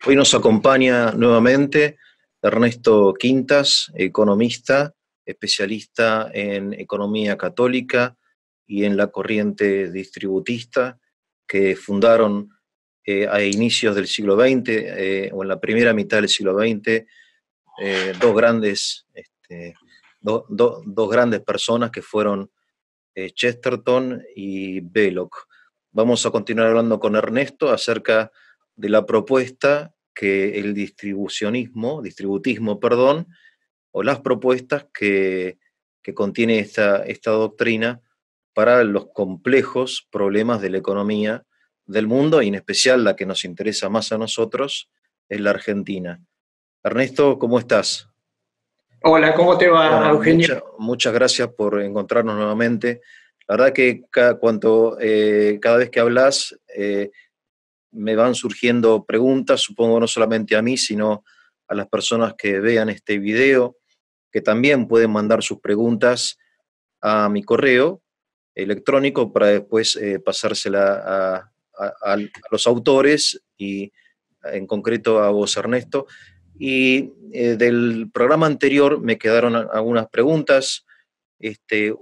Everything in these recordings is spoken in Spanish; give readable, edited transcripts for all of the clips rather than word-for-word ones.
Hoy nos acompaña nuevamente Ernesto Quintas, economista, especialista en economía católica y en la corriente distributista que fundaron a inicios del siglo XX o en la primera mitad del siglo XX dos grandes, dos grandes personas que fueron Chesterton y Belloc. Vamos a continuar hablando con Ernesto acerca de la propuesta que el distributismo, perdón, o las propuestas que contiene esta doctrina para los complejos problemas de la economía del mundo, y en especial la que nos interesa más a nosotros, es la Argentina. Ernesto, ¿cómo estás? Hola, ¿cómo te va, Bueno, Eugenio? muchas gracias por encontrarnos nuevamente. La verdad que cada vez que hablas me van surgiendo preguntas, supongo no solamente a mí, sino a las personas que vean este video, que también pueden mandar sus preguntas a mi correo electrónico para después pasársela a los autores y en concreto a vos, Ernesto. Y del programa anterior me quedaron algunas preguntas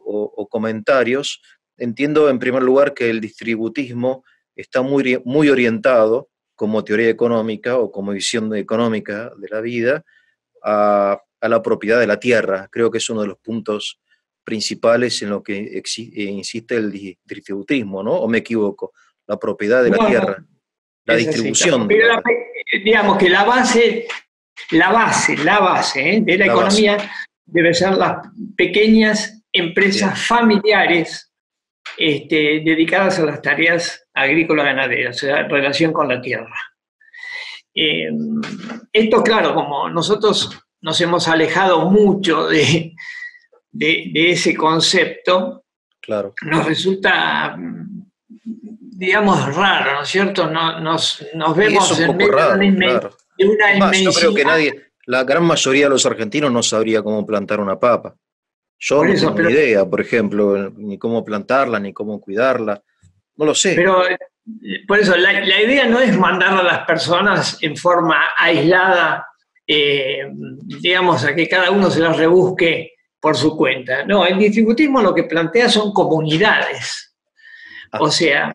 o comentarios. Entiendo en primer lugar que el distributismo está muy orientado como teoría económica o como visión económica de la vida a la propiedad de la tierra. Creo que es uno de los puntos principales en lo que insiste el distributismo, ¿no? ¿O me equivoco? La propiedad de la No, no, tierra, la es así. distribución de Digamos que la base de la la base. economía debe ser las pequeñas Bien, empresas familiares dedicadas a las tareas agrícolas ganaderas, o sea, en relación con la tierra. Eh, Esto, claro, como nosotros nos hemos alejado mucho de ese concepto, claro. nos resulta, digamos, raro, ¿no es cierto? Nos Y es vemos un en poco medio raro, claro. de una Es más, yo creo que inmensidad, la gran mayoría de los argentinos no sabría cómo plantar una papa. Yo por no eso, tengo ni idea, por ejemplo, ni cómo plantarla, ni cómo cuidarla. No lo sé. pero por eso la idea no es mandar a las personas en forma aislada, digamos, a que cada uno se las rebusque por su cuenta. No, el distributismo lo que plantea son comunidades. Ah, O sea,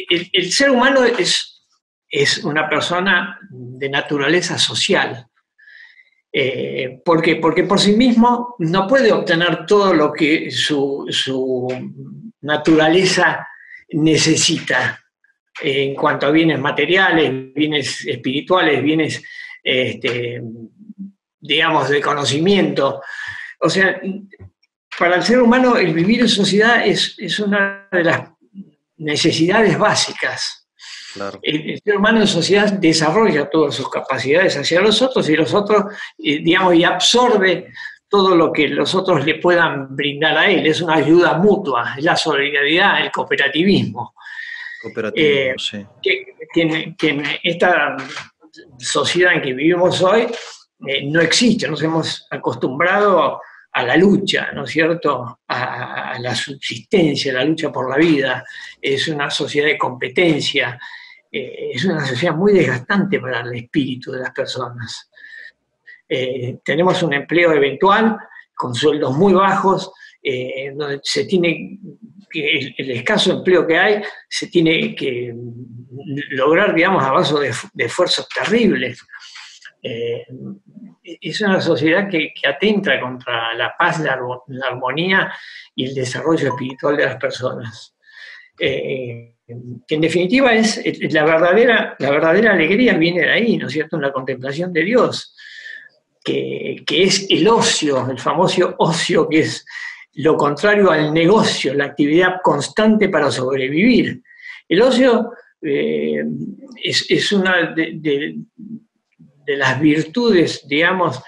el ser humano es una persona de naturaleza social. ¿Por qué? Porque por sí mismo no puede obtener todo lo que su naturaleza necesita en cuanto a bienes materiales, bienes espirituales, bienes, este, digamos, de conocimiento. O sea, para el ser humano el vivir en sociedad es una de las necesidades básicas. claro. El ser humano en sociedad desarrolla todas sus capacidades hacia los otros y los otros, digamos, y absorbe todo lo que los otros le puedan brindar a él. Es una ayuda mutua, es la solidaridad, el cooperativismo. Cooperativismo, sí. Que en esta sociedad en que vivimos hoy no existe, nos hemos acostumbrado a la lucha, ¿no es cierto? A la subsistencia, a la lucha por la vida. Es una sociedad de competencia, es una sociedad muy desgastante para el espíritu de las personas. Tenemos un empleo eventual con sueldos muy bajos, donde se tiene que, el escaso empleo que hay se tiene que lograr, digamos, a base de esfuerzos terribles. Eh, es una sociedad que atenta contra la paz, la armonía y el desarrollo espiritual de las personas. Que en definitiva es la verdadera alegría viene de ahí, ¿no es cierto?, en la contemplación de Dios, que es el ocio, el famoso ocio, que es lo contrario al negocio, la actividad constante para sobrevivir. El ocio es una de las virtudes, digamos,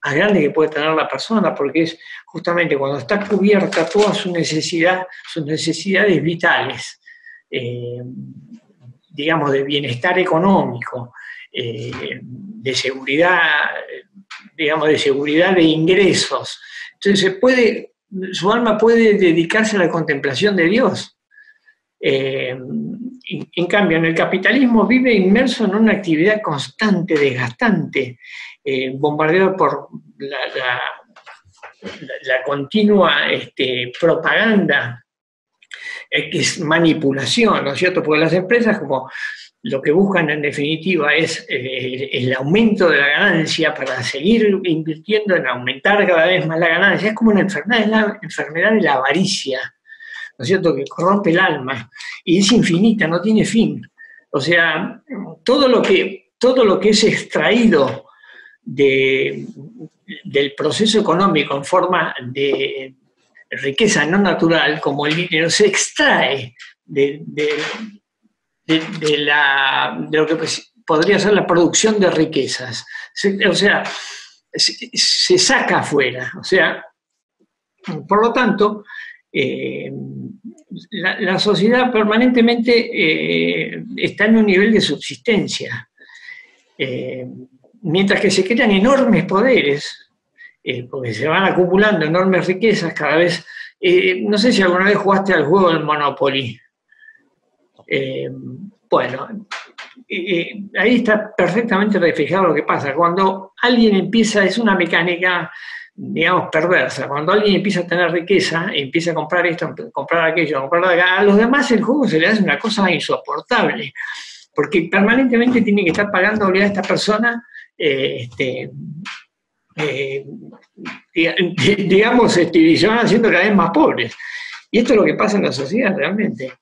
más grandes que puede tener la persona, porque es justamente cuando está cubierta toda sus necesidades vitales, digamos, de bienestar económico, de seguridad, digamos, de seguridad de ingresos. Entonces su alma puede dedicarse a la contemplación de Dios. En cambio, en el capitalismo vive inmerso en una actividad constante, desgastante, bombardeado por la continua propaganda, que es manipulación, ¿no es cierto? Porque las empresas, como lo que buscan en definitiva es el aumento de la ganancia para seguir invirtiendo en aumentar cada vez más la ganancia, es como una enfermedad, es la enfermedad de la avaricia, ¿no es cierto?, que corrompe el alma y es infinita, no tiene fin. O sea, todo lo que es extraído del proceso económico en forma de riqueza no natural, como el dinero, se extrae de lo que podría ser la producción de riquezas. O sea, se saca afuera. O sea, por lo tanto, la sociedad permanentemente está en un nivel de subsistencia, mientras que se crean enormes poderes, porque se van acumulando enormes riquezas cada vez. No sé si alguna vez jugaste al juego del Monopoly. Bueno, ahí está perfectamente reflejado lo que pasa. Cuando alguien empieza, es una mecánica, digamos, perversa. Cuando alguien empieza a tener riqueza, empieza a comprar esto, comprar aquello, comprar acá, a los demás el juego se le hace una cosa insoportable, porque permanentemente tiene que estar pagándole a esta persona, digamos, y se van haciendo cada vez más pobres. Y esto es lo que pasa en la sociedad realmente.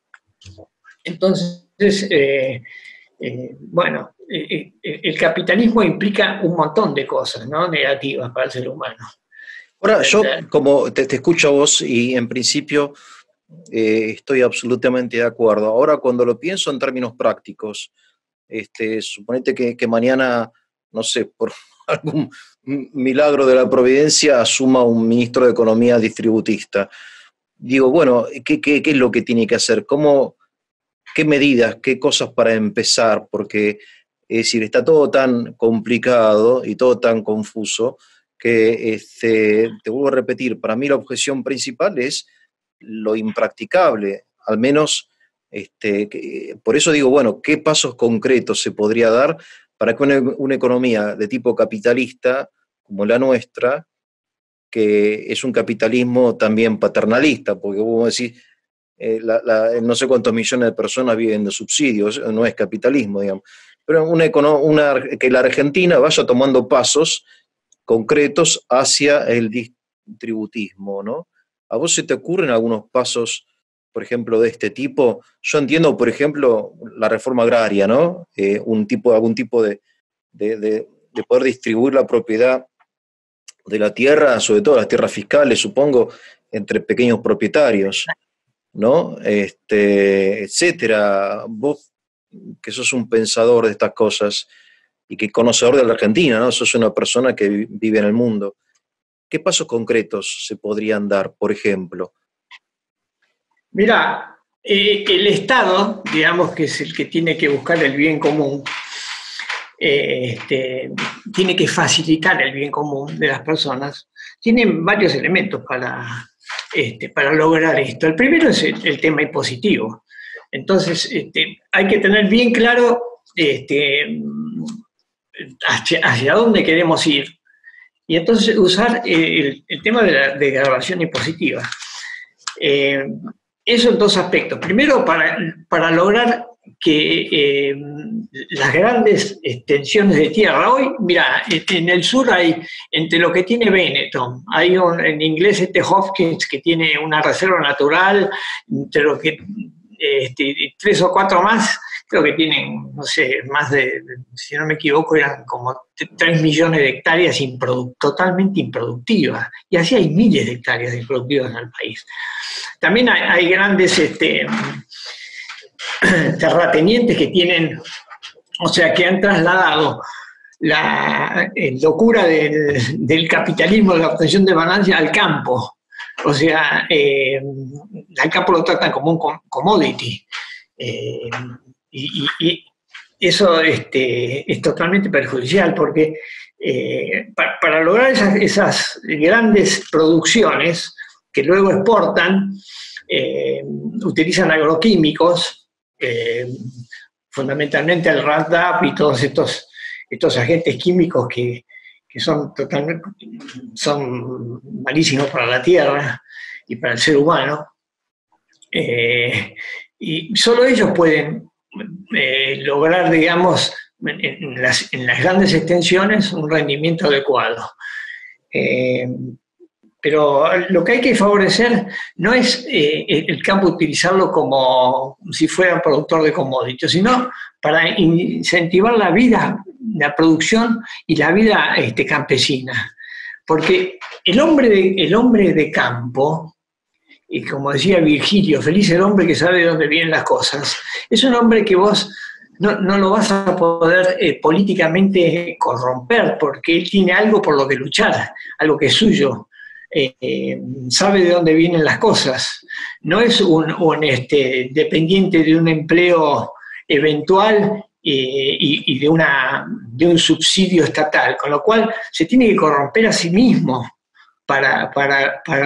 Entonces, bueno, el capitalismo implica un montón de cosas, ¿no?, negativas para el ser humano. Ahora, yo como te escucho a vos y en principio estoy absolutamente de acuerdo. Ahora, cuando lo pienso en términos prácticos, suponete que mañana, no sé, por algún milagro de la providencia, asuma un ministro de Economía distributista. Digo, bueno, ¿qué es lo que tiene que hacer? ¿Qué medidas, qué cosas para empezar? Porque, es decir, está todo tan complicado y todo tan confuso que, te vuelvo a repetir, para mí la objeción principal es lo impracticable, al menos, por eso digo, bueno, ¿qué pasos concretos se podría dar para que una economía de tipo capitalista como la nuestra, que es un capitalismo también paternalista, porque vos decís, no sé cuántos millones de personas viven de subsidios, no es capitalismo, digamos, pero que la Argentina vaya tomando pasos concretos hacia el distributismo, ¿no? ¿A vos se te ocurren algunos pasos, por ejemplo, de este tipo? Yo entiendo, por ejemplo, la reforma agraria, ¿no? Algún tipo de poder distribuir la propiedad de la tierra, sobre todo las tierras fiscales, supongo, entre pequeños propietarios, ¿no? Etcétera. Vos, que sos un pensador de estas cosas y que conocedor de la Argentina, ¿no? Sos una persona que vive en el mundo. ¿Qué pasos concretos se podrían dar, por ejemplo? Mira, el Estado, digamos, que es el que tiene que buscar el bien común, tiene que facilitar el bien común de las personas, tiene varios elementos para lograr esto. El primero es el tema impositivo. Entonces, hay que tener bien claro hacia dónde queremos ir. Y entonces usar el tema de la degradación impositiva. Eso en dos aspectos. Primero, para lograr que las grandes extensiones de tierra, hoy, mira, en el sur hay, entre lo que tiene Benetton, hay en inglés Hopkins, que tiene una reserva natural, entre lo que 3 o 4 más, creo que tienen, no sé, más de, si no me equivoco, eran como 3 millones de hectáreas totalmente improductivas. Y así hay miles de hectáreas improductivas en el país. También hay grandes terratenientes que tienen, o sea, que han trasladado la locura del capitalismo de la obtención de ganancias al campo. O sea, al campo lo tratan como un commodity. Y eso es totalmente perjudicial porque para lograr esas grandes producciones que luego exportan, utilizan agroquímicos, fundamentalmente el Roundup y todos estos agentes químicos que son malísimos para la tierra y para el ser humano. Y solo ellos pueden lograr, digamos, en las grandes extensiones un rendimiento adecuado. Pero lo que hay que favorecer no es el campo utilizarlo como si fuera productor de commodities, sino para incentivar la vida, la producción y la vida campesina. Porque el hombre de campo, y como decía Virgilio, feliz el hombre que sabe de dónde vienen las cosas, es un hombre que vos no lo vas a poder políticamente corromper, porque él tiene algo por lo que luchar, algo que es suyo. Sabe de dónde vienen las cosas. No es un dependiente de un empleo eventual y de un subsidio estatal, con lo cual se tiene que corromper a sí mismo para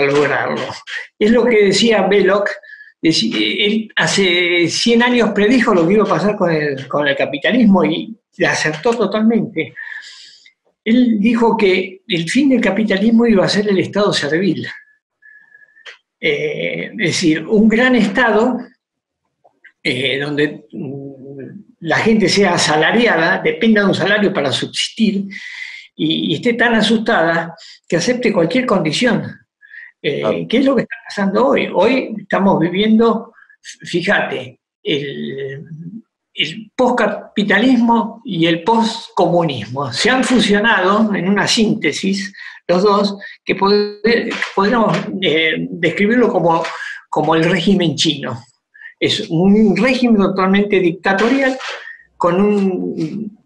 lograrlo. Es lo que decía Belloc. Él hace 100 años predijo lo que iba a pasar con el capitalismo y acertó totalmente. Él dijo que el fin del capitalismo iba a ser el Estado servil. Es decir, un gran Estado donde la gente sea asalariada, dependa de un salario para subsistir y esté tan asustada que acepte cualquier condición. ¿Qué es lo que está pasando hoy? Hoy estamos viviendo, fíjate, el postcapitalismo y el postcomunismo. Se han fusionado en una síntesis, los dos, que podríamos describirlo como el régimen chino. Es un régimen totalmente dictatorial con un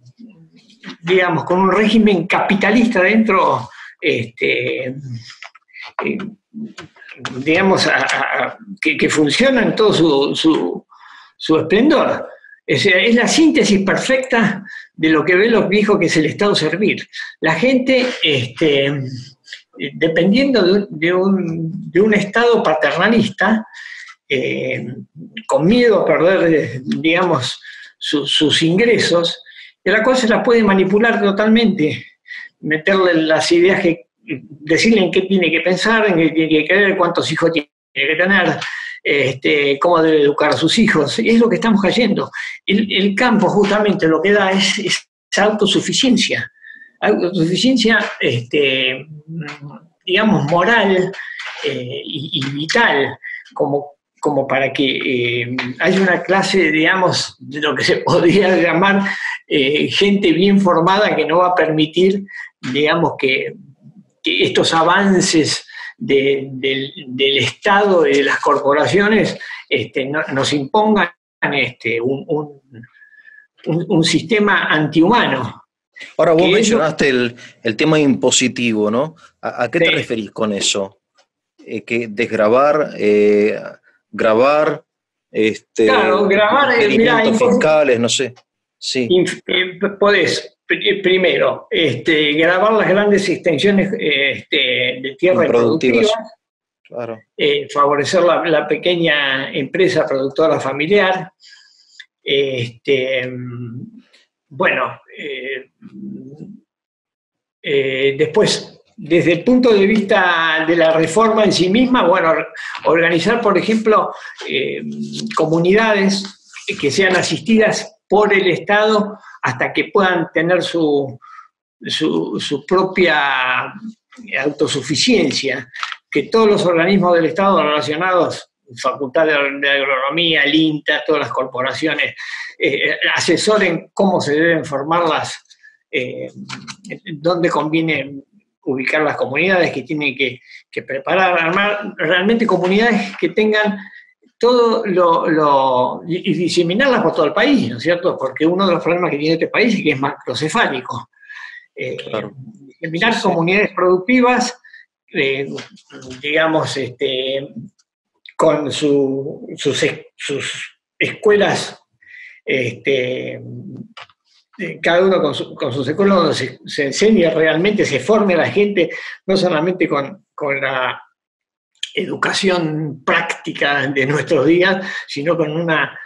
régimen capitalista dentro, que funciona en todo su esplendor. Es la síntesis perfecta de lo que Belloc dijo que es el Estado servil. La gente, dependiendo de un Estado paternalista, con miedo a perder, digamos, sus ingresos, de la cual se las puede manipular totalmente, meterle las ideas decirle en qué tiene que pensar, en qué tiene que creer, cuántos hijos tiene que tener, cómo debe educar a sus hijos. Y es lo que estamos cayendo. El campo justamente lo que da es autosuficiencia. Autosuficiencia, digamos, moral y vital, como para que haya una clase, digamos, de lo que se podría llamar gente bien formada que no va a permitir, digamos, que estos avances del Estado y de las corporaciones nos impongan un sistema antihumano. Ahora vos mencionaste el tema impositivo, ¿no? ¿A qué te referís con eso? Que desgravar, grabar, claro, grabar, fiscales, no sé. Sí. Podés, primero, grabar las grandes extensiones de tierra productivas, claro. Favorecer la pequeña empresa productora familiar, después, desde el punto de vista de la reforma en sí misma, organizar, por ejemplo, comunidades que sean asistidas por el Estado hasta que puedan tener su propia autosuficiencia, que todos los organismos del Estado relacionados, Facultad de Agronomía, el INTA, todas las corporaciones, asesoren cómo se deben formarlas, dónde conviene ubicar las comunidades que tienen que preparar, armar realmente comunidades que tengan todo y diseminarlas por todo el país, ¿no es cierto? Porque uno de los problemas que tiene este país es que es macrocefálico. Claro. Diseminar comunidades productivas, digamos, con sus escuelas, cada uno con sus escuelas donde se enseña realmente, se forme a la gente, no solamente con la educación práctica de nuestros días, sino con una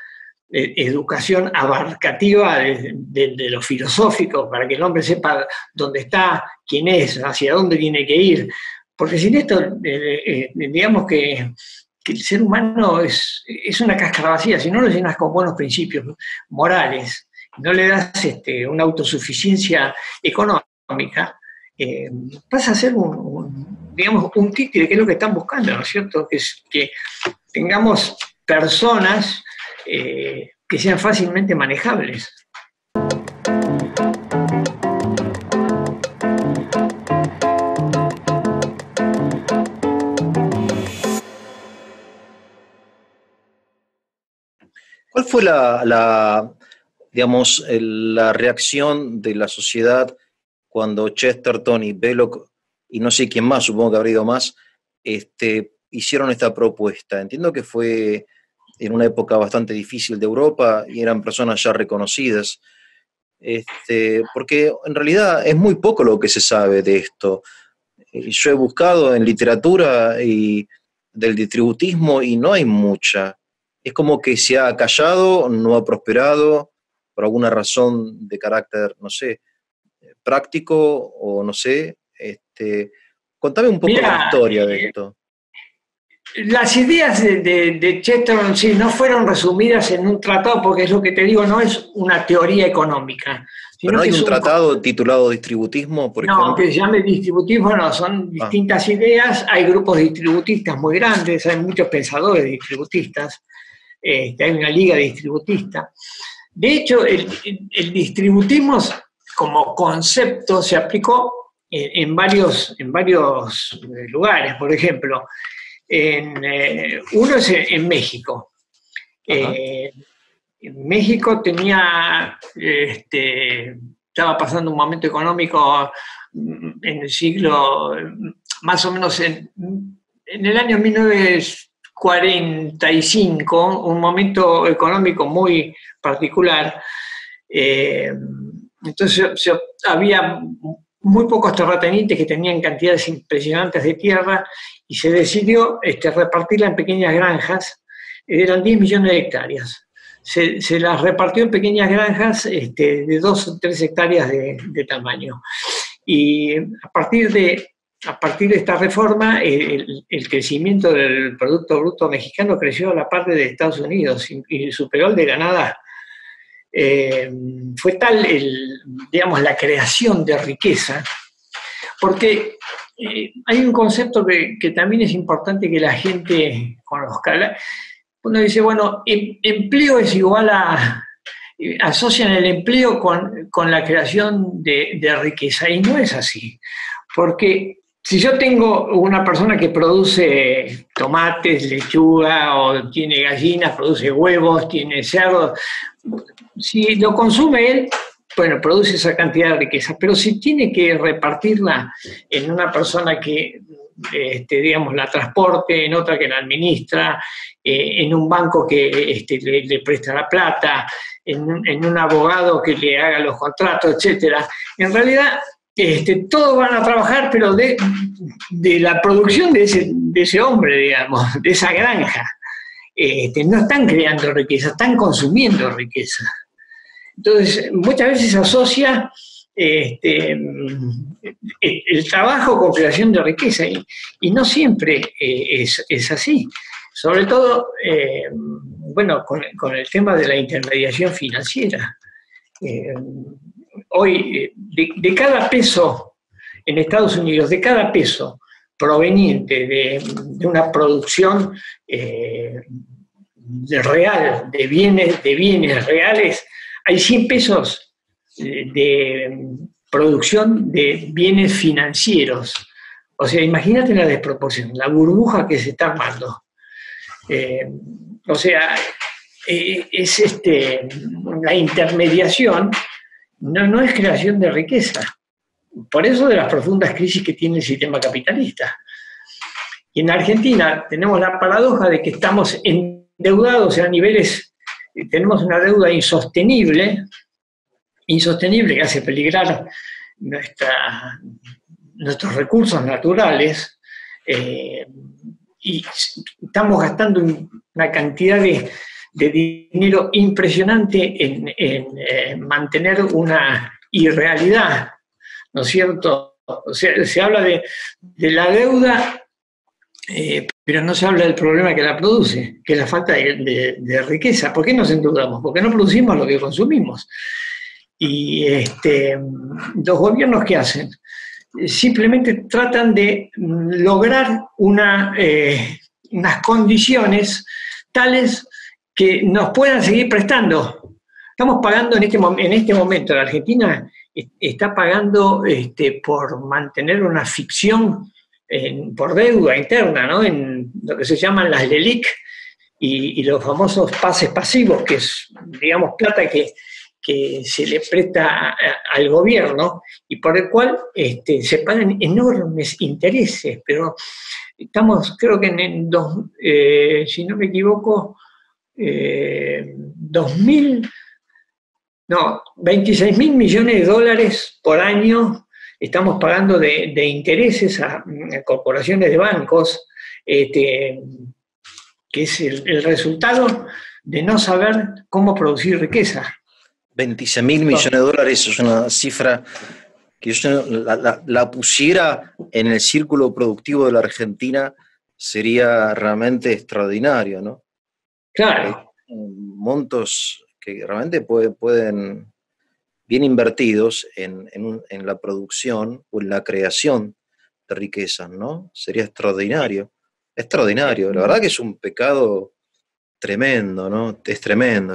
educación abarcativa de lo filosófico, para que el hombre sepa dónde está, quién es, hacia dónde tiene que ir. Porque sin esto, digamos que el ser humano es una cáscara vacía. Si no lo llenas con buenos principios morales, no le das una autosuficiencia económica, pasa a ser digamos, un títere, que es lo que están buscando, ¿no es cierto? Que tengamos personas que sean fácilmente manejables. ¿Cuál fue digamos, la reacción de la sociedad cuando Chesterton y Belloc, y no sé quién más, supongo que habrá ido más, hicieron esta propuesta? Entiendo que fue en una época bastante difícil de Europa y eran personas ya reconocidas, porque en realidad es muy poco lo que se sabe de esto. Yo he buscado en literatura y del distributismo y no hay mucha. Es como que se ha callado, no ha prosperado, por alguna razón de carácter, no sé, práctico o no sé. Contame un poco de la historia de esto. Las ideas de Chesterton sí no fueron resumidas en un tratado, porque es lo que te digo, no es una teoría económica. ¿Pero no hay un tratado titulado Distributismo, por ejemplo? No, que se llame distributismo, no, son distintas ideas. Hay grupos distributistas muy grandes, hay muchos pensadores distributistas, hay una liga distributista. De hecho, el distributismo como concepto se aplicó en varios lugares. Por ejemplo, uno es en México. En México estaba pasando un momento económico en el siglo, más o menos en el año 1945, un momento económico muy particular. Entonces había muy pocos terratenientes que tenían cantidades impresionantes de tierra y se decidió repartirla en pequeñas granjas. Eran 10 millones de hectáreas. Se las repartió en pequeñas granjas de 2 o 3 hectáreas de tamaño. Y a partir de esta reforma, el crecimiento del Producto Bruto Mexicano creció a la par de Estados Unidos y superó el de Canadá. Fue tal, digamos, la creación de riqueza, porque hay un concepto que también es importante que la gente conozca. Uno dice, bueno, empleo es igual asocian el empleo con la creación de riqueza, y no es así, porque si yo tengo una persona que produce tomates, lechuga, o tiene gallinas, produce huevos, tiene cerdos, si lo consume él, bueno, produce esa cantidad de riqueza, pero si tiene que repartirla en una persona que, digamos, la transporte, en otra que la administra, en un banco que le presta la plata, en un abogado que le haga los contratos, etcétera, en realidad todos van a trabajar, pero de la producción de ese hombre, digamos, de esa granja. No están creando riqueza, están consumiendo riqueza. Entonces, muchas veces se asocia el trabajo con creación de riqueza, y no siempre es así. Sobre todo, bueno, con el tema de la intermediación financiera. Hoy, de cada peso en Estados Unidos, de cada peso proveniente de una producción real, de bienes reales, hay 100 pesos de producción de bienes financieros. O sea, imagínate la desproporción, la burbuja que se está armando. O sea, es la intermediación no es creación de riqueza. Por eso de las profundas crisis que tiene el sistema capitalista. Y en Argentina tenemos la paradoja de que estamos endeudados a niveles, tenemos una deuda insostenible que hace peligrar nuestros recursos naturales, y estamos gastando una cantidad de dinero impresionante en mantener una irrealidad, ¿no es cierto? O sea, se habla de la deuda, pero no se habla del problema que la produce, que es la falta de riqueza. ¿Por qué nos endeudamos? Porque no producimos lo que consumimos. Y los gobiernos, ¿qué hacen? Simplemente tratan de lograr unas condiciones tales que nos puedan seguir prestando. Estamos pagando en este momento, la Argentina está pagando por mantener una ficción por deuda interna, ¿no? En lo que se llaman las LELIC y los famosos pases pasivos, que es, digamos, plata que se le presta al gobierno y por el cual se pagan enormes intereses, pero estamos, creo que si no me equivoco, 26 mil millones de dólares por año estamos pagando de intereses a corporaciones de bancos, que es el resultado de no saber cómo producir riqueza. 26 mil millones de dólares es una cifra que yo la pusiera en el círculo productivo de la Argentina, sería realmente extraordinario, ¿no? Claro. Montos que realmente pueden, bien invertidos en la producción o en la creación de riquezas, ¿no? Sería extraordinario. Extraordinario. La verdad que es un pecado tremendo, ¿no? Es tremendo.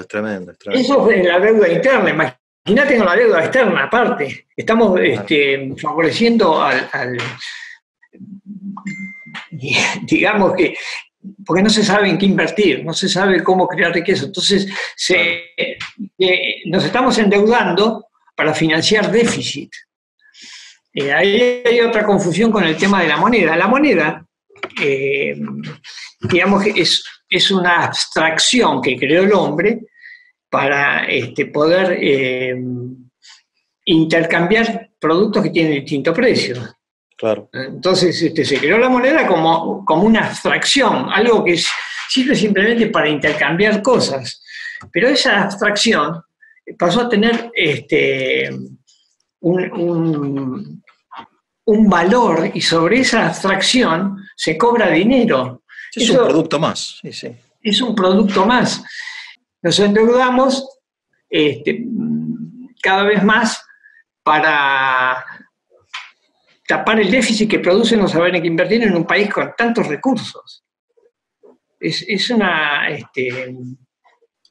Eso es la deuda interna. Imagínate con la deuda externa, aparte. Estamos favoreciendo digamos que, porque no se sabe en qué invertir, no se sabe cómo crear riqueza. Entonces, nos estamos endeudando para financiar déficit. Ahí hay otra confusión con el tema de la moneda. La moneda, digamos que es una abstracción que creó el hombre para poder intercambiar productos que tienen distintos precios. Claro. Entonces se creó la moneda como una abstracción, algo que sirve simplemente para intercambiar cosas. Pero esa abstracción pasó a tener un valor y sobre esa abstracción se cobra dinero. Es un producto más. Sí. Es un producto más. Nos endeudamos cada vez más para tapar el déficit que produce no saber en qué invertir en un país con tantos recursos. Es una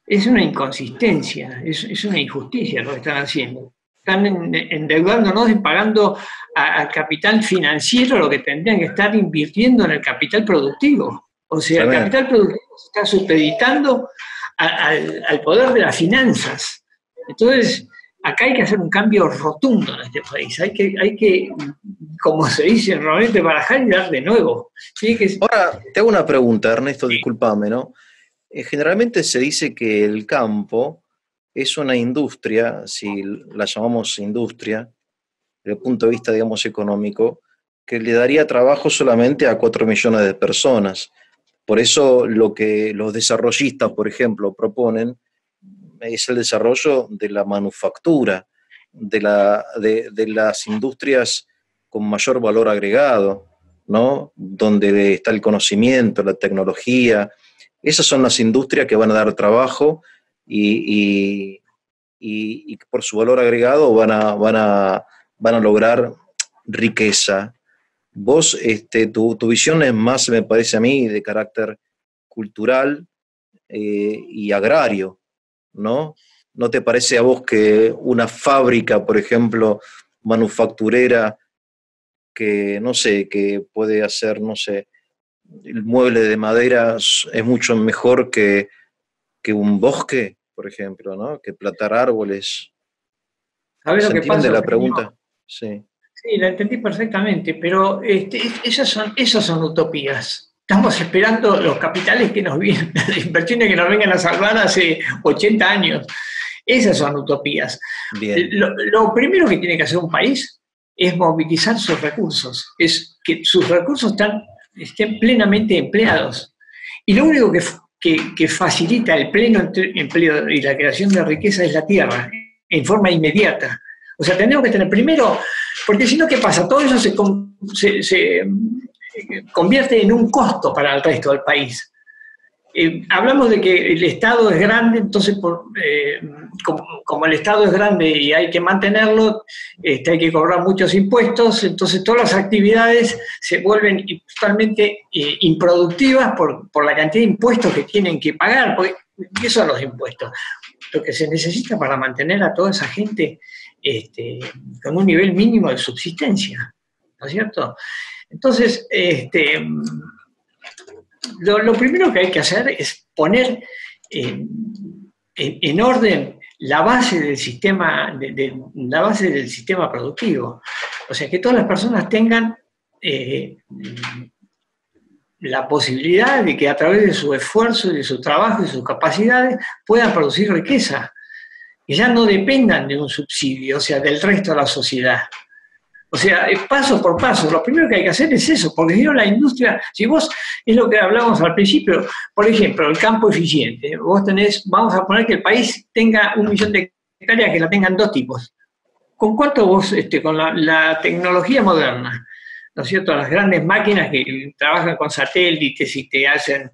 inconsistencia, es una injusticia lo que están haciendo. Están endeudándonos y pagando al capital financiero lo que tendrían que estar invirtiendo en el capital productivo. O sea, el capital productivo se está supeditando al poder de las finanzas. Entonces, acá hay que hacer un cambio rotundo en este país. Hay que, como se dice normalmente, barajar y dar de nuevo. ¿Sí? Ahora, te hago una pregunta, Ernesto, sí. Discúlpame, ¿no? Generalmente se dice que el campo es una industria, si la llamamos industria, desde el punto de vista, digamos, económico, que le daría trabajo solamente a 4 millones de personas. Por eso lo que los desarrollistas, por ejemplo, proponen es el desarrollo de la manufactura, de las industrias con mayor valor agregado, ¿no? Donde está el conocimiento, la tecnología. Esas son las industrias que van a dar trabajo y por su valor agregado van a lograr riqueza. Vos, tu visión es más, me parece a mí, de carácter cultural y agrario, ¿no? ¿No te parece a vos que una fábrica, por ejemplo, manufacturera, que, no sé, que puede hacer, no sé, el mueble de madera es mucho mejor que un bosque, por ejemplo, ¿no? Que plantar árboles? ¿Sabés lo que pasa? ¿Se entiende la pregunta? Sí. Sí, la entendí perfectamente, pero esas son utopías. Estamos esperando los capitales que nos vienen, las inversiones que nos vengan a salvar hace 80 años. Esas son utopías. Bien. Lo primero que tiene que hacer un país es movilizar sus recursos. Es que sus recursos están estén plenamente empleados. Y lo único que facilita el pleno empleo y la creación de riqueza es la tierra, en forma inmediata. O sea, tenemos que tener primero, porque si no, ¿qué pasa? Todo eso se convierte en un costo para el resto del país. Hablamos de que el Estado es grande, entonces como el Estado es grande y hay que mantenerlo, hay que cobrar muchos impuestos, entonces todas las actividades se vuelven totalmente improductivas por la cantidad de impuestos que tienen que pagar. Porque, ¿qué son los impuestos? Lo que se necesita para mantener a toda esa gente con un nivel mínimo de subsistencia, ¿no es cierto? Entonces, lo primero que hay que hacer es poner en orden la base del sistema, la base del sistema productivo. O sea, que todas las personas tengan la posibilidad de que a través de su esfuerzo, de su trabajo y sus capacidades puedan producir riqueza, que ya no dependan de un subsidio, o sea, del resto de la sociedad. O sea, paso por paso, lo primero que hay que hacer es eso, porque si no la industria, si vos, es lo que hablamos al principio, por ejemplo, el campo eficiente, vos tenés, vamos a poner que el país tenga 1 millón de hectáreas que la tengan 2 tipos. ¿Con cuánto vos, con la tecnología moderna, ¿no es cierto? Las grandes máquinas que trabajan con satélites y te aran,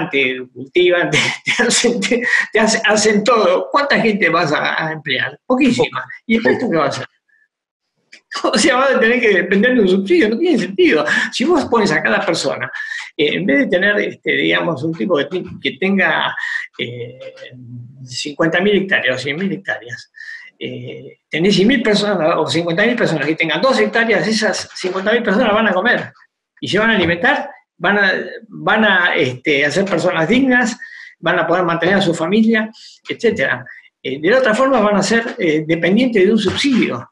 te cultivan, hacen todo. ¿Cuánta gente vas a emplear? Poquísima. ¿Y el resto qué va a hacer? O sea, vas a tener que depender de un subsidio, no tiene sentido. Si vos pones a cada persona, en vez de tener, digamos, un tipo que tenga 50.000 hectáreas o 100.000 hectáreas, tenés 100.000 personas o 50.000 personas que tengan 2 hectáreas, esas 50.000 personas van a comer y se van a alimentar, van a ser personas dignas, van a poder mantener a su familia, etc. De la otra forma van a ser dependientes de un subsidio.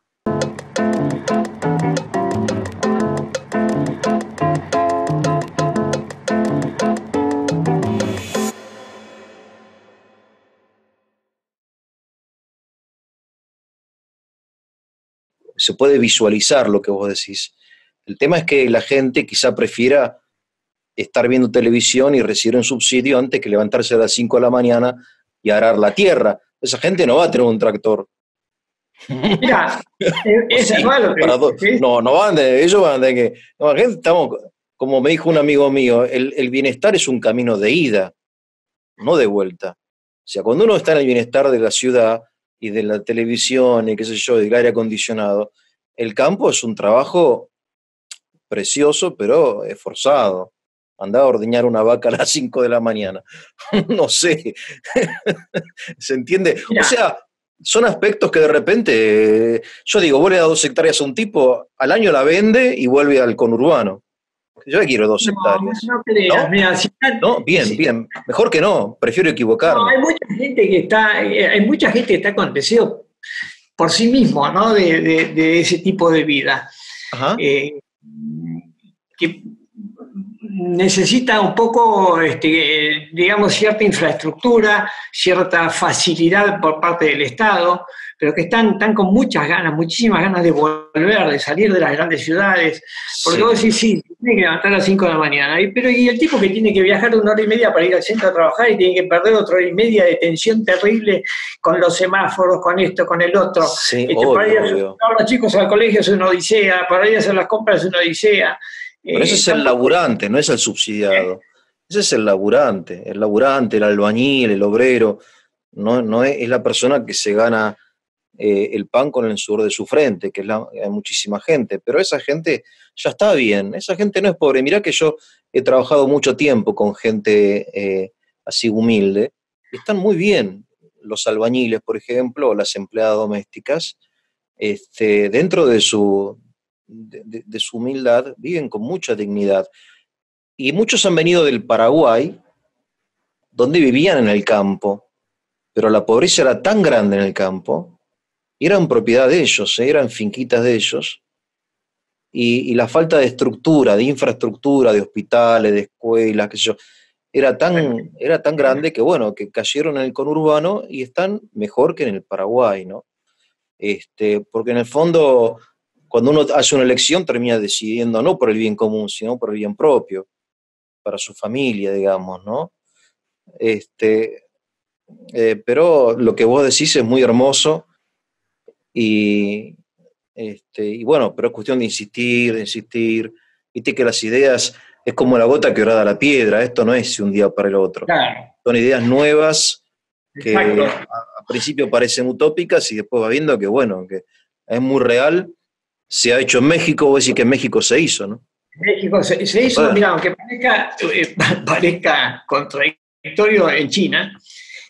Se puede visualizar lo que vos decís. El tema es que la gente quizá prefiera estar viendo televisión y recibir un subsidio antes que levantarse a las 5 de la mañana y arar la tierra. Esa gente no va a tener un tractor. Mira, es Sí, malo que no van de, ellos van de que, no, gente, estamos, como me dijo un amigo mío, el bienestar es un camino de ida, no de vuelta. O sea, cuando uno está en el bienestar de la ciudad y de la televisión y qué sé yo, del aire acondicionado, el campo es un trabajo precioso, pero esforzado. Andaba a ordeñar una vaca a las 5 de la mañana. No sé. ¿Se entiende? O Mira, sea, son aspectos que de repente, yo digo, vos le das 2 hectáreas a un tipo, al año la vende y vuelve al conurbano. Yo quiero 2 hectáreas. no creas, ¿No? mira, ¿No? Bien, bien. Mejor que no. Prefiero no, equivocarme. hay mucha gente que está con deseo por sí mismo, ¿no? De ese tipo de vida. Ajá. Eh, que necesita un poco, digamos, cierta infraestructura, cierta facilidad por parte del Estado, pero que están con muchas ganas, muchísimas ganas de volver, de salir de las grandes ciudades, porque Sí. vos decís, sí, tiene que levantar a las 5 de la mañana, pero y el tipo que tiene que viajar 1 hora y media para ir al centro a trabajar y tiene que perder 1 hora y media de tensión terrible con los semáforos, con esto, con el otro, Sí, para ir a obvio. llevar a los chicos al colegio es una odisea, para ir a hacer las compras es una odisea. Pero ese es el Tampoco. laburante, no es el subsidiado. Ese es el laburante, el albañil, el obrero. No es la persona que se gana el pan con el sudor de su frente, que hay muchísima gente, pero esa gente ya está bien, esa gente no es pobre. Mirá que yo he trabajado mucho tiempo con gente así humilde, y están muy bien. Los albañiles, por ejemplo, o las empleadas domésticas, dentro de su humildad, viven con mucha dignidad. Y muchos han venido del Paraguay, donde vivían en el campo, pero la pobreza era tan grande en el campo, y eran propiedad de ellos, eran finquitas de ellos, y la falta de estructura, de infraestructura, de hospitales, de escuelas, qué sé yo, era tan grande que, bueno, que cayeron en el conurbano y están mejor que en el Paraguay, ¿no? Porque en el fondo cuando uno hace una elección termina decidiendo no por el bien común, sino por el bien propio, para su familia, digamos, ¿no? Pero lo que vos decís es muy hermoso y, y bueno, pero es cuestión de insistir, de insistir. Viste que las ideas es como la gota que horada la piedra, esto no es de un día para el otro. Claro, Son ideas nuevas que exacto. a principio parecen utópicas y después va viendo que, bueno, que es muy real. Se ha hecho en México, vos decís que en México se hizo, ¿no? México se hizo, Bueno, mira, aunque parezca contradictorio en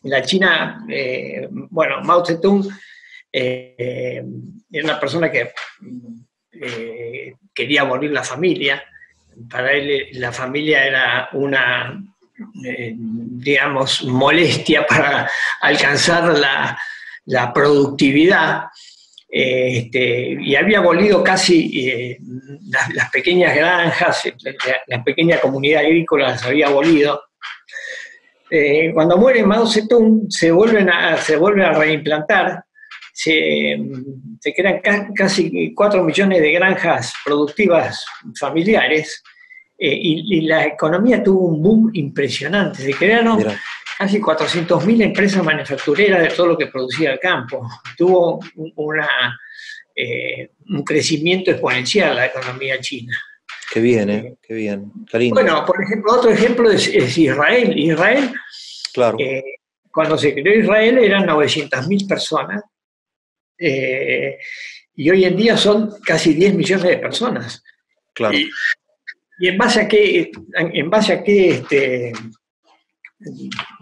la China, bueno, Mao Zedong era una persona que quería abolir la familia. Para él la familia era una, digamos, molestia para alcanzar la productividad. Y había abolido casi las pequeñas granjas, la pequeña comunidad agrícola las había abolido. Cuando muere Mao Zedong se vuelve a reimplantar, se crean casi 4 millones de granjas productivas familiares y la economía tuvo un boom impresionante. Se crearon mira, casi 400.000 empresas manufactureras de todo lo que producía el campo. Tuvo un crecimiento exponencial la economía china. qué bien, ¿eh? Qué bien, qué lindo. Bueno, por ejemplo, otro ejemplo es Israel. Israel, Claro, cuando se creó Israel eran 900.000 personas y hoy en día son casi 10 millones de personas. claro. ¿Y en base a qué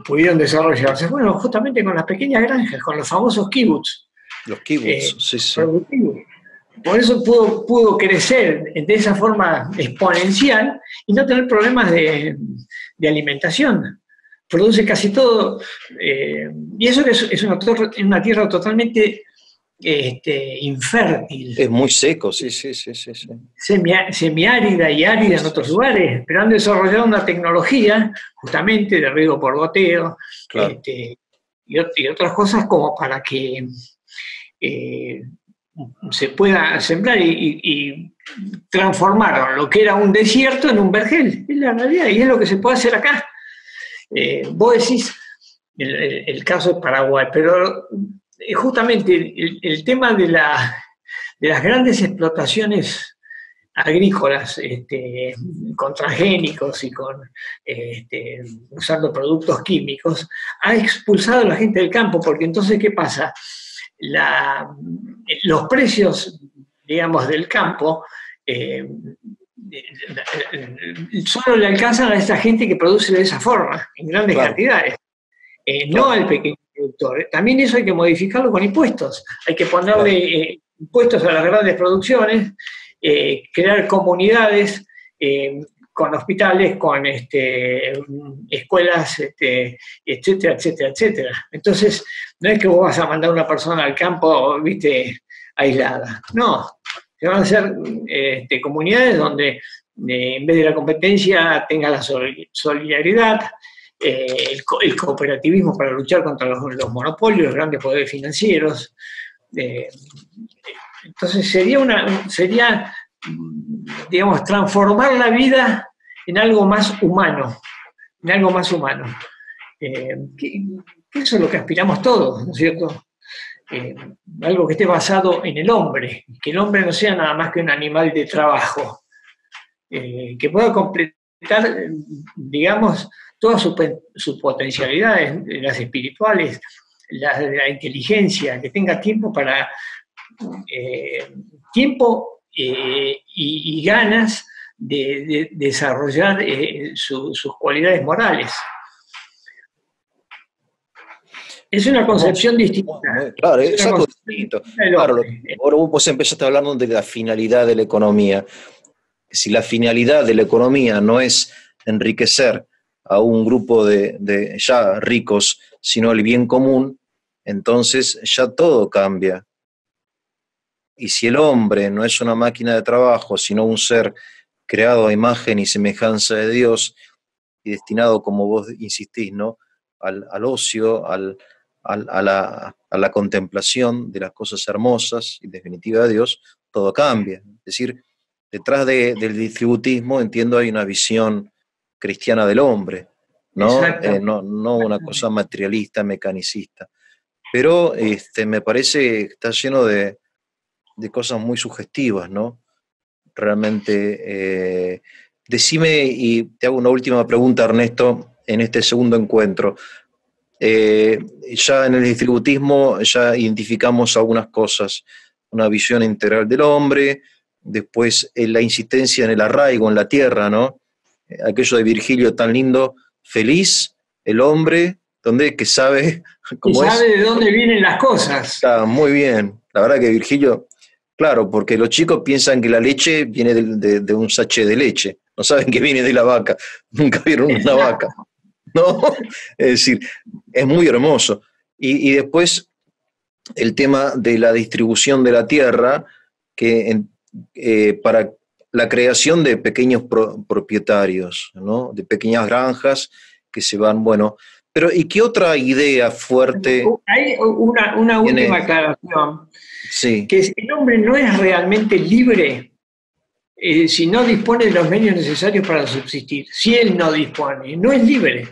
pudieron desarrollarse? Bueno, justamente con las pequeñas granjas, con los famosos kibbutz Los kibbutz, sí, sí. productivos. Por eso pudo crecer de esa forma exponencial y no tener problemas de alimentación. Produce casi todo. Y eso es una tierra totalmente infértil, Es muy seco, sí, sí, sí, sí, sí. semiárida y árida en otros lugares, pero han desarrollado una tecnología justamente de riego por goteo Claro. y otras cosas como para que se pueda sembrar y transformar lo que era un desierto en un vergel. Es la realidad y es lo que se puede hacer acá. Vos decís el caso de Paraguay, pero justamente el tema de las grandes explotaciones agrícolas con transgénicos y usando productos químicos, ha expulsado a la gente del campo, porque entonces, ¿qué pasa? Los precios, digamos, del campo solo le alcanzan a esa gente que produce de esa forma, en grandes Claro, cantidades, no claro. al pequeño productor. También eso hay que modificarlo con impuestos. Hay que ponerle Claro. impuestos a las grandes producciones, crear comunidades con hospitales, con escuelas, etcétera, etcétera, etcétera. Entonces, no es que vos vas a mandar a una persona al campo, viste, aislada. No, se van a hacer comunidades donde en vez de la competencia tenga la solidaridad, el cooperativismo para luchar contra los monopolios, los grandes poderes financieros. Entonces sería, digamos, transformar la vida en algo más humano, en algo más humano. Que eso es lo que aspiramos todos, ¿no es cierto? Algo que esté basado en el hombre, que el hombre no sea nada más que un animal de trabajo, que pueda completar, digamos, todas sus potencialidades, las espirituales, la inteligencia, que tenga tiempo para y ganas de desarrollar sus cualidades morales. Es una concepción distinta. Claro, Es es una algo concepción distinto. distinta del Claro, hombre. ahora vos empezaste hablando de la finalidad de la economía. Si la finalidad de la economía no es enriquecer a un grupo de ya ricos, sino el bien común, entonces ya todo cambia. Y si el hombre no es una máquina de trabajo, sino un ser creado a imagen y semejanza de Dios y destinado, como vos insistís, ¿no? Al ocio, a la contemplación de las cosas hermosas y en definitiva de Dios, todo cambia. Es decir, detrás del distributismo, entiendo, hay una visión cristiana del hombre, ¿no? No una cosa materialista, mecanicista. Pero me parece que está lleno de cosas muy sugestivas, ¿no? Realmente. Decime, y te hago una última pregunta, Ernesto, en este segundo encuentro. Ya en el distributismo ya identificamos algunas cosas, una visión integral del hombre, después la insistencia en el arraigo, en la tierra, ¿no? Aquello de Virgilio tan lindo, feliz el hombre, donde que sabe cómo y es. sabe de dónde vienen las cosas. Está muy bien, la verdad que Virgilio, claro, porque los chicos piensan que la leche viene de un sachet de leche, no saben que viene de la vaca, nunca vieron una vaca. ¿No? Es decir, es muy hermoso. Y después el tema de la distribución de la tierra, que para la creación de pequeños propietarios, ¿no? De pequeñas granjas que se van, bueno. Pero, ¿y qué otra idea fuerte? Hay una última aclaración, sí. Que el hombre no es realmente libre si no dispone de los medios necesarios para subsistir. Si él no dispone, no es libre.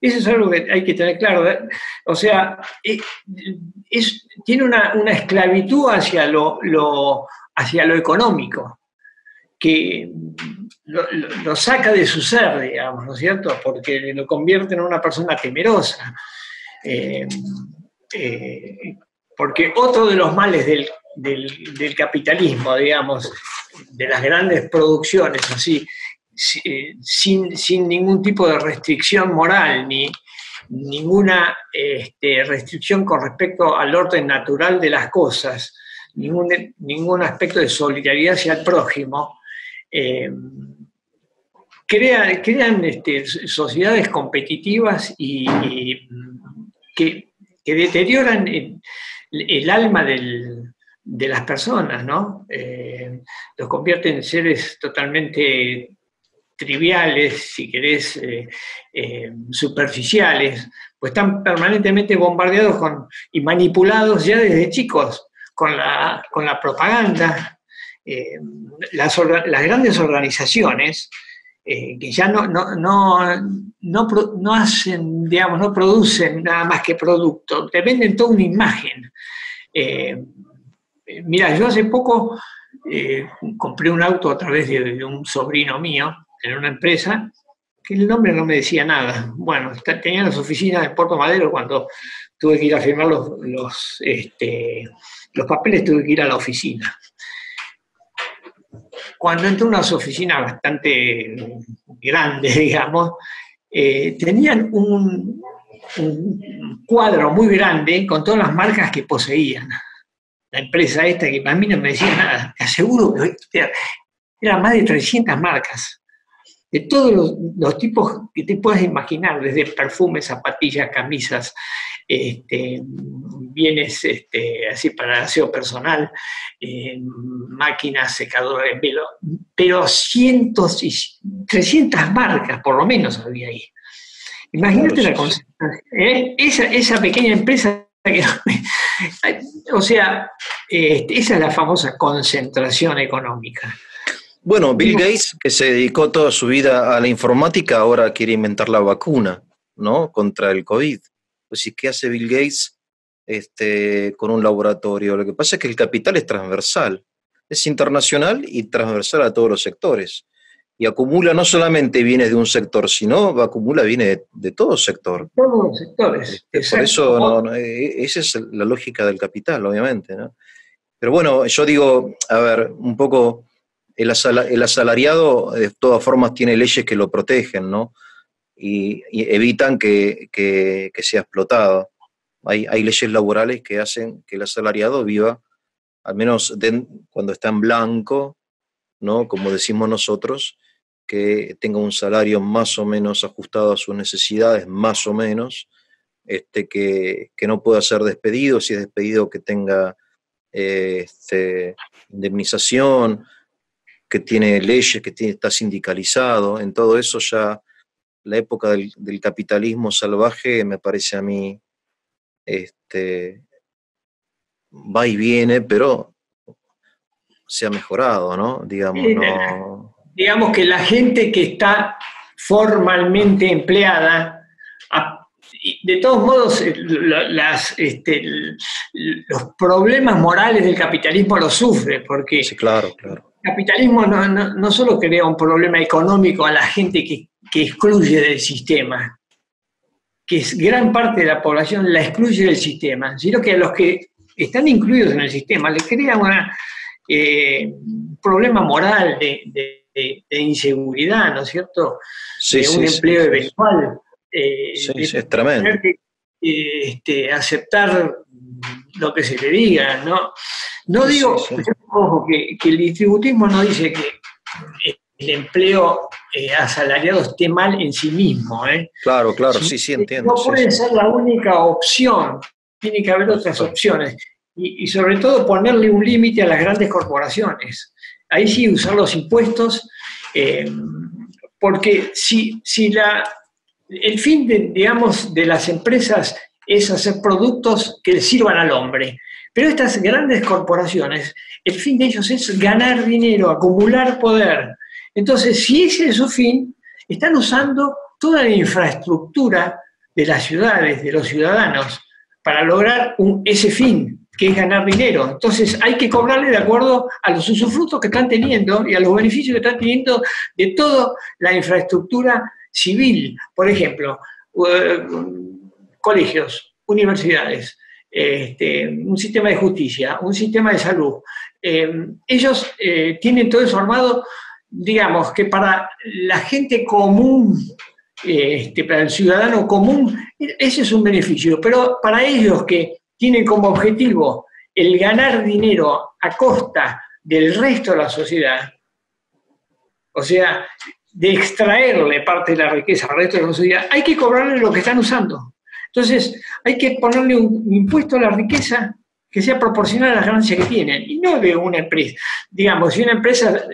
Eso es algo que hay que tener claro. O sea, tiene una esclavitud hacia lo económico, que lo saca de su ser, digamos, ¿no es cierto? Porque lo convierte en una persona temerosa. Porque otro de los males del capitalismo, digamos, de las grandes producciones así, sin ningún tipo de restricción moral ni ninguna restricción con respecto al orden natural de las cosas, ningún aspecto de solidaridad hacia el prójimo, crean sociedades competitivas y que deterioran el alma de las personas, ¿no? Los convierten en seres totalmente triviales, si querés, superficiales, pues están permanentemente bombardeados y manipulados ya desde chicos con la propaganda. Las grandes organizaciones que ya no hacen, digamos, no producen nada más que producto, te venden toda una imagen. Mira, yo hace poco compré un auto a través de un sobrino mío en una empresa que el nombre no me decía nada. Bueno, tenía las oficinas en Puerto Madero. Cuando tuve que ir a firmar los papeles, tuve que ir a la oficina. Cuando entré a unas oficinas bastante grandes, digamos, tenían un cuadro muy grande con todas las marcas que poseían. La empresa esta, que a mí no me decía nada, te aseguro que eran más de 300 marcas, de todos los tipos que te puedas imaginar, desde perfumes, zapatillas, camisas, bienes así para aseo personal, máquinas, secadores, pero cientos y 300 marcas por lo menos había ahí. Imagínate la concentración. Esa pequeña empresa o sea, esa es la famosa concentración económica. Bueno, Bill Gates, que se dedicó toda su vida a la informática, ahora quiere inventar la vacuna, ¿no? Contra el COVID. Pues, ¿qué hace Bill Gates con un laboratorio? Lo que pasa es que el capital es transversal, es internacional y transversal a todos los sectores. Y acumula no solamente bienes de un sector, sino acumula bienes de todo sector. Todos los sectores. Por eso esa es la lógica del capital, obviamente, ¿no? Pero bueno, yo digo, a ver, un poco, el asalariado de todas formas tiene leyes que lo protegen, ¿no? Y evitan que sea explotado. Hay leyes laborales que hacen que el asalariado viva, al menos cuando está en blanco, ¿no? Como decimos nosotros, que tenga un salario más o menos ajustado a sus necesidades, más o menos, que no pueda ser despedido, si es despedido que tenga indemnización, que tiene leyes, está sindicalizado. En todo eso ya la época del capitalismo salvaje me parece a mí va y viene, pero se ha mejorado, ¿no? Digamos, no. Digamos que la gente que está formalmente empleada, de todos modos, los problemas morales del capitalismo los sufre, porque Sí, claro, claro. el capitalismo no solo crea un problema económico a la gente que excluye del sistema, que es gran parte de la población la excluye del sistema, sino que a los que están incluidos en el sistema les crea un problema moral de inseguridad, ¿no es cierto? Sí, De un sí, empleo sí, eventual. sí, sí, es tremendo. Tener que aceptar lo que se le diga, ¿no? No Sí, digo, sí, sí. ojo, que el distributismo no dice que el empleo asalariado esté mal en sí mismo, Claro, claro, sino sí, sí, que entiendo, no sí, puede sí. ser la única opción, tiene que haber Por otras supuesto. opciones. Y sobre todo ponerle un límite a las grandes corporaciones. Ahí sí usar los impuestos, eh, porque si el fin, digamos, de las empresas es hacer productos que sirvan al hombre, pero estas grandes corporaciones, el fin de ellos es ganar dinero, acumular poder. Entonces, si ese es su fin, están usando toda la infraestructura de las ciudades, de los ciudadanos, para lograr ese fin, que es ganar dinero. Entonces hay que cobrarle de acuerdo a los usufructos que están teniendo y a los beneficios que están teniendo de toda la infraestructura civil. Por ejemplo, colegios, universidades, un sistema de justicia, un sistema de salud. Ellos tienen todo eso armado, digamos, que para la gente común, para el ciudadano común, ese es un beneficio, pero para ellos que tienen como objetivo el ganar dinero a costa del resto de la sociedad, o sea, de extraerle parte de la riqueza al resto de la sociedad, hay que cobrarle lo que están usando. Entonces, hay que ponerle un impuesto a la riqueza que sea proporcional a las ganancias que tienen, y no de una empresa. Digamos, si una empresa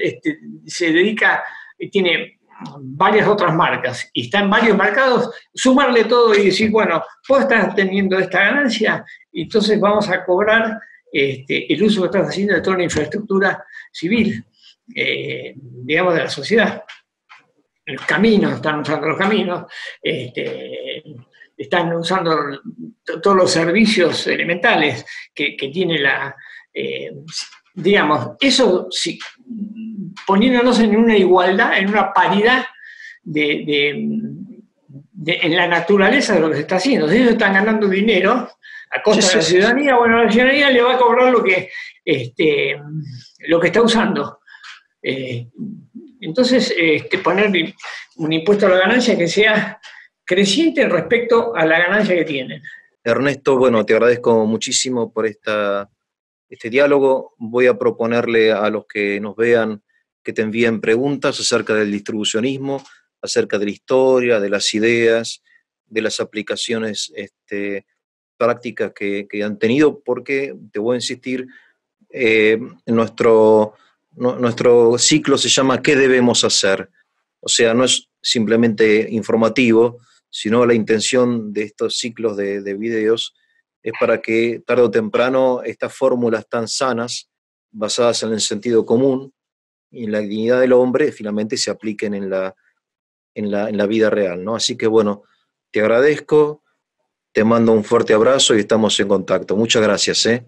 se dedica, tiene varias otras marcas y está en varios mercados, sumarle todo y decir, bueno, vos estás teniendo esta ganancia, entonces vamos a cobrar el uso que estás haciendo de toda la infraestructura civil, digamos, de la sociedad. Los caminos, están usando los caminos, están usando todos los servicios elementales que tiene digamos, eso sí, poniéndonos en una igualdad, en una paridad en la naturaleza de lo que se está haciendo. Si ellos están ganando dinero a costa de la ciudadanía, bueno, la ciudadanía le va a cobrar lo que está usando. Entonces, poner un impuesto a la ganancia que sea creciente respecto a la ganancia que tienen. Ernesto, bueno, te agradezco muchísimo por este diálogo. Voy a proponerle a los que nos vean que te envíen preguntas acerca del distribucionismo, acerca de la historia, de las ideas, de las aplicaciones prácticas que han tenido, porque, te voy a insistir, nuestro ciclo se llama ¿Qué debemos hacer? O sea, no es simplemente informativo, sino la intención de estos ciclos de videos es para que tarde o temprano estas fórmulas tan sanas, basadas en el sentido común y en la dignidad del hombre, finalmente se apliquen en la vida real, ¿no? Así que bueno, te agradezco, te mando un fuerte abrazo y estamos en contacto. Muchas gracias, ¿eh?